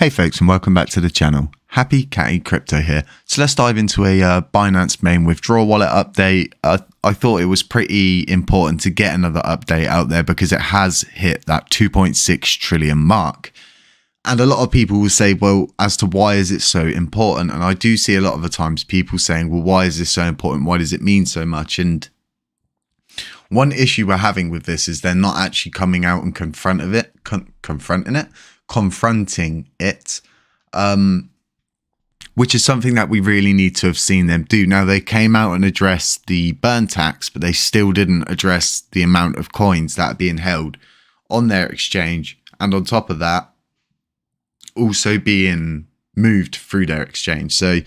Hey folks, and welcome back to the channel. HappyCattyCrypto here. So let's dive into a Binance main withdrawal wallet update. I thought it was pretty important to get another update out there because it has hit that 2.6 trillion mark. And a lot of people will say, well, as to why is it so important? And I do see a lot of the times people saying, well, why is this so important? Why does it mean so much? And one issue we're having with this is they're not actually coming out and confronting it, which is something that we really need to have seen them do. Now, they came out and addressed the burn tax, but they still didn't address the amount of coins that are being held on their exchange. And on top of that, also being moved through their exchange. So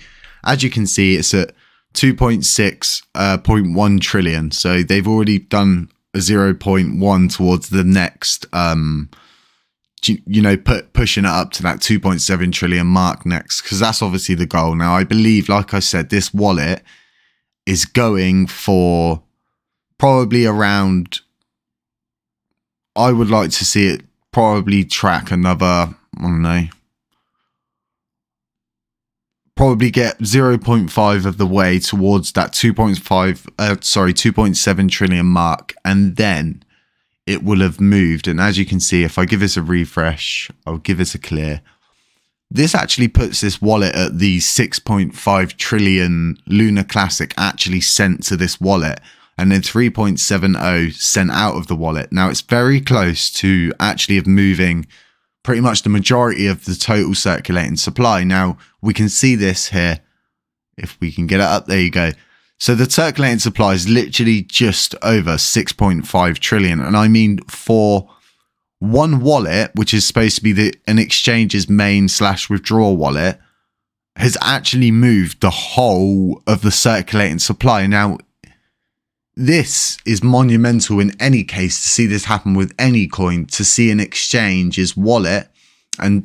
as you can see, it's at 2.6.1 trillion. So they've already done a 0.1 towards the next, pushing it up to that 2.7 trillion mark next, because that's obviously the goal. Now, I believe, like I said, this wallet is going for probably around, I would like to see it probably track another, I don't know, probably get 0.5 of the way towards that 2.7 trillion mark, and then it will have moved. And as you can see, if I give this a refresh, I'll give this a clear. This actually puts this wallet at the 6.5 trillion Lunar Classic actually sent to this wallet, and then 3.70 sent out of the wallet. Now, it's very close to actually of moving pretty much the majority of the total circulating supply. Now, we can see this here. If we can get it up, there you go. So the circulating supply is literally just over 6.5 trillion. And I mean, for one wallet, which is supposed to be an exchange's main / withdrawal wallet, has actually moved the whole of the circulating supply. Now, this is monumental in any case to see this happen with any coin, to see an exchange's wallet. And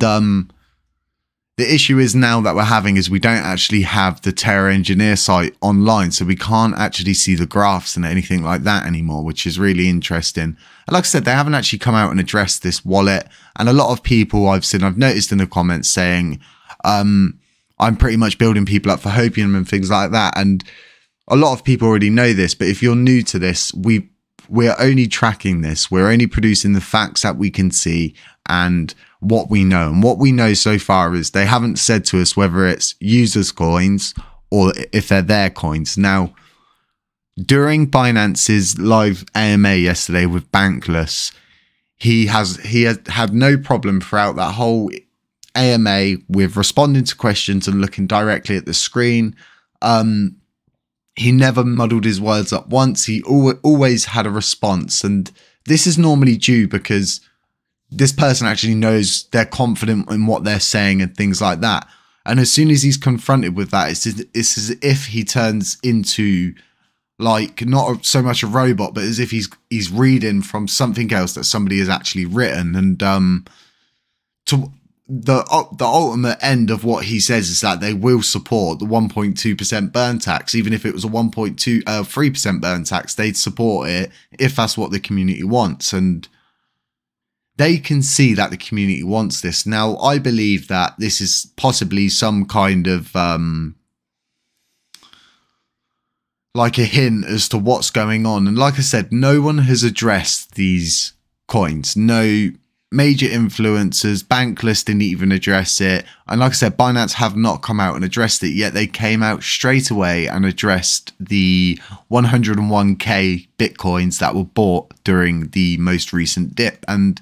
the issue is now that we're having is we don't actually have the Terra Engineer site online, so we can't actually see the graphs and anything like that anymore, which is really interesting. And like I said, they haven't actually come out and addressed this wallet. And a lot of people I've noticed in the comments saying, I'm pretty much building people up for Hopium and things like that. And a lot of people already know this, but if you're new to this, we're only tracking this. We're only producing the facts that we can see and what we know. And what we know so far is they haven't said to us whether it's users' coins or if they're their coins. Now, during Binance's live AMA yesterday with Bankless, he has had no problem throughout that whole AMA with responding to questions and looking directly at the screen. He never muddled his words up once. He always had a response. And this is normally due because this person actually knows they're confident in what they're saying and things like that. And as soon as he's confronted with that, it's as if he turns into, like, not so much a robot, but as if he's reading from something else that somebody has actually written. And the ultimate end of what he says is that they will support the 1.2% burn tax. Even if it was a 3% burn tax, they'd support it if that's what the community wants. And they can see that the community wants this. Now, I believe that this is possibly some kind of like a hint as to what's going on. And like I said, no one has addressed these coins. No major influencers, Bankless didn't even address it. And like I said, Binance have not come out and addressed it yet. They came out straight away and addressed the 101k Bitcoins that were bought during the most recent dip. And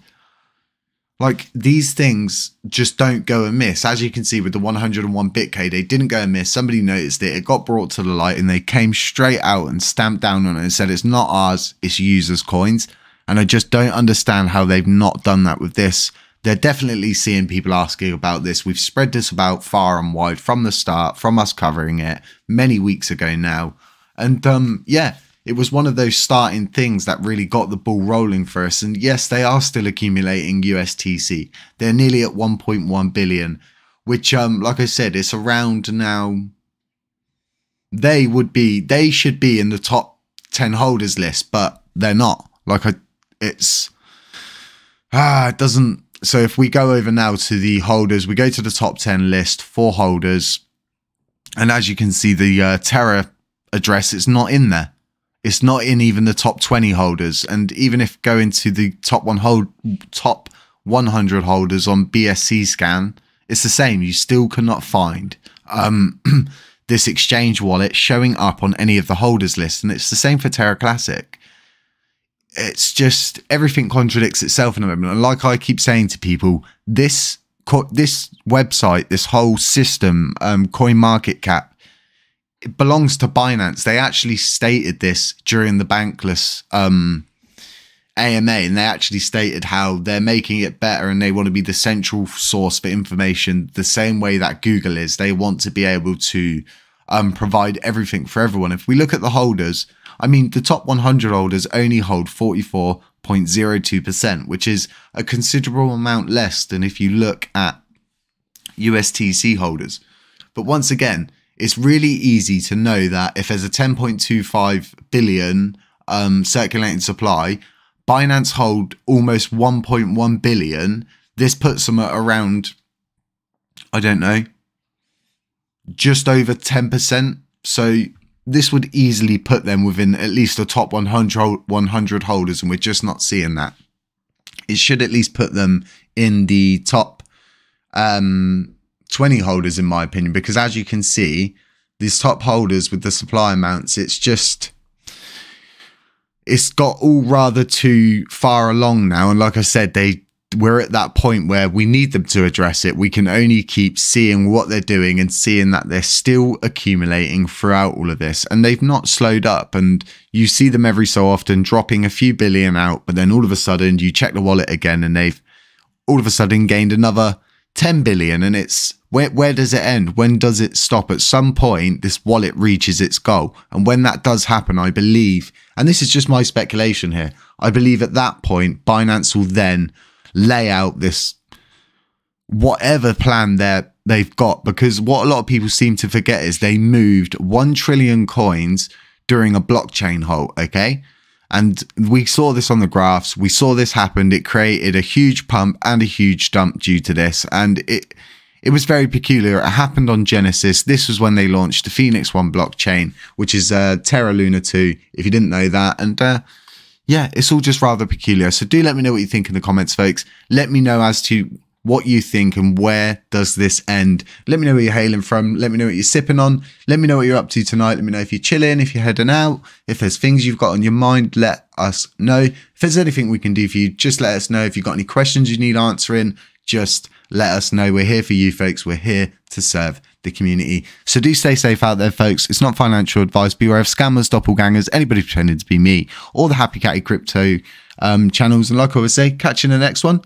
like, these things just don't go amiss. As you can see with the 101 BitK, they didn't go amiss. Somebody noticed it. It got brought to the light and they came straight out and stamped down on it and said, it's not ours, it's users' coins. And I just don't understand how they've not done that with this. They're definitely seeing people asking about this. We've spread this about far and wide from the start, from us covering it many weeks ago now. And yeah, it was one of those starting things that really got the ball rolling for us. And yes, they are still accumulating USTC. They're nearly at 1.1 billion, which, like I said, it's around now. They should be in the top 10 holders list, but they're not. Like, it doesn't, So if we go over now to the holders, we go to the top 10 list for holders. And as you can see, the Terra address, it's not in there. It's not in even the top 20 holders. And even if go into the top 100 holders on BSC scan, it's the same. You still cannot find this exchange wallet showing up on any of the holders list. And it's the same for Terra Classic. It's just everything contradicts itself in a moment. And like I keep saying to people, this website, this whole system, CoinMarketCap, it belongs to Binance. They actually stated this during the Bankless AMA, and they actually stated how they're making it better and they want to be the central source for information the same way that Google is. They want to be able to provide everything for everyone. If we look at the holders, I mean, the top 100 holders only hold 44.02%, which is a considerable amount less than if you look at USTC holders. But once again, it's really easy to know that if there's a 10.25 billion circulating supply, Binance hold almost 1.1 billion. This puts them at around, I don't know, just over 10%. So this would easily put them within at least the top 100 holders, and we're just not seeing that. It should at least put them in the top 20 holders, in my opinion, because as you can see, these top holders with the supply amounts, it's got all rather too far along now. And like I said, we're at that point where we need them to address it. We can only keep seeing what they're doing and seeing that they're still accumulating throughout all of this. And they've not slowed up. And you see them every so often dropping a few billion out. But then all of a sudden you check the wallet again and they've all of a sudden gained another 10 billion. And it's where does it end? When does it stop? At some point, this wallet reaches its goal. And when that does happen, I believe, and this is just my speculation here, I believe at that point, Binance will then lay out this whatever plan they've got, because what a lot of people seem to forget is they moved 1 trillion coins during a blockchain halt, okay? And we saw this on the graphs, we saw this happen, it created a huge pump and a huge dump due to this, and it was very peculiar. It happened on Genesis. This was when they launched the Phoenix 1 blockchain, which is Terra Luna 2, if you didn't know that. And yeah, it's all just rather peculiar. So do let me know what you think in the comments, folks. Let me know as to what you think and where does this end. Let me know where you're hailing from. Let me know what you're sipping on. Let me know what you're up to tonight. Let me know if you're chilling, if you're heading out, if there's things you've got on your mind, let us know. If there's anything we can do for you, just let us know. If you've got any questions you need answering, just let us know. We're here for you, folks. We're here to serve the community. So do stay safe out there, folks. It's not financial advice. Beware of scammers, doppelgangers, anybody pretending to be me, or the Happy Catty Crypto channels. And like I always say, catch you in the next one.